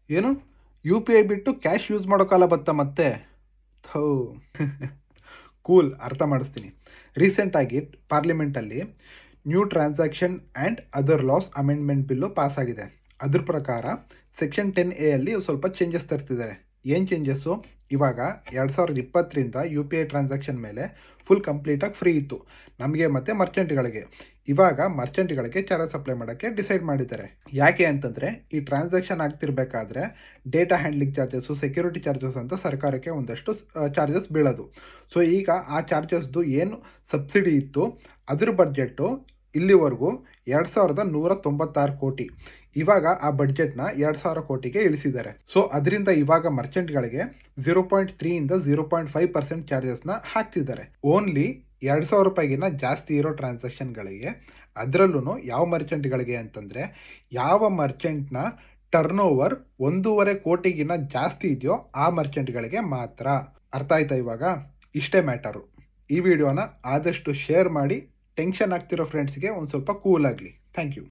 ಏನು U P I ಬಿಟ್ಟು cash use ಮಾಡೋಕ್ಕಲ್ಲ ಬತ್ತಾ ಮತ್ತೆ? ಥೋ ಕೂಲ್, ಅರ್ಥ ಮಾಡಿಸ್ತೀನಿ. ರೀಸೆಂಟಾಗಿ ಪಾರ್ಲಿಮೆಂಟಲ್ಲಿ new transaction and other laws amendment bill pass ಆಗಿದೆ. ಅದ್ರ ಪ್ರಕಾರ ಸೆಕ್ಷನ್ 10A ಅಲ್ಲಿ ಸ್ವಲ್ಪ ಚೇಂಜಸ್ ತರ್ತಿದ್ದಾರೆ. ಏನು ಚೇಂಜಸ್ಸು? ಇವಾಗ 2020ರಿಂದ ಯು ಪಿ ಐ ಟ್ರಾನ್ಸಾಕ್ಷನ್ ಮೇಲೆ ಫುಲ್ ಕಂಪ್ಲೀಟಾಗಿ ಫ್ರೀ ಇತ್ತು ನಮಗೆ ಮತ್ತು ಮರ್ಚೆಂಟ್ಗಳಿಗೆ. ಇವಾಗ ಮರ್ಚೆಂಟ್ಗಳಿಗೆ ಚಾರ್ಜಸ್ ಅಪ್ಲೈ ಮಾಡೋಕ್ಕೆ ಡಿಸೈಡ್ ಮಾಡಿದ್ದಾರೆ. ಯಾಕೆ ಅಂತಂದರೆ ಈ ಟ್ರಾನ್ಸಾಕ್ಷನ್ ಆಗ್ತಿರ್ಬೇಕಾದ್ರೆ data handling charges, security charges ಅಂತ ಸರ್ಕಾರಕ್ಕೆ ಒಂದಷ್ಟು ಚಾರ್ಜಸ್ ಬೀಳೋದು. ಸೊ ಈಗ ಆ ಚಾರ್ಜಸ್ದು ಏನು ಸಬ್ಸಿಡಿ ಇತ್ತು ಅದ್ರ ಬಡ್ಜೆಟ್ಟು ಇಲ್ಲಿವರೆಗೂ 2196 ಕೋಟಿ. ಇವಾಗ ಆ ಬಡ್ಜೆಟ್ನ 2000 ಕೋಟಿಗೆ ಇಳಿಸಿದ್ದಾರೆ. ಸೊ ಅದರಿಂದ ಇವಾಗ ಮರ್ಚೆಂಟ್ಗಳಿಗೆ 0.3 ಇಂದ 0.5% ಚಾರ್ಜಸ್ನ ಹಾಕ್ತಿದ್ದಾರೆ. ಓನ್ಲಿ 2000 ರೂಪಾಯಿಗಿನ್ನ ಜಾಸ್ತಿ ಇರೋ ಟ್ರಾನ್ಸಾಕ್ಷನ್ಗಳಿಗೆ. ಅದರಲ್ಲೂ ಯಾವ ಮರ್ಚೆಂಟ್ಗಳಿಗೆ ಅಂತಂದರೆ, ಯಾವ ಮರ್ಚೆಂಟ್ನ ಟರ್ನ್ ಓವರ್ 1.5 ಕೋಟಿಗಿನ್ನ ಜಾಸ್ತಿ ಇದೆಯೋ ಆ ಮರ್ಚೆಂಟ್ಗಳಿಗೆ ಮಾತ್ರ. ಅರ್ಥ ಆಯ್ತಾ ಇವಾಗ? ಇಷ್ಟೇ ಮ್ಯಾಟರು. ಈ ವಿಡಿಯೋನ ಆದಷ್ಟು ಶೇರ್ ಮಾಡಿ ಟೆನ್ಷನ್ ಆಗ್ತಿರೋ ಫ್ರೆಂಡ್ಸ್ಗೆ ಒಂದು ಸ್ವಲ್ಪ ಕೂಲ್ ಆಗಲಿ. Thank you.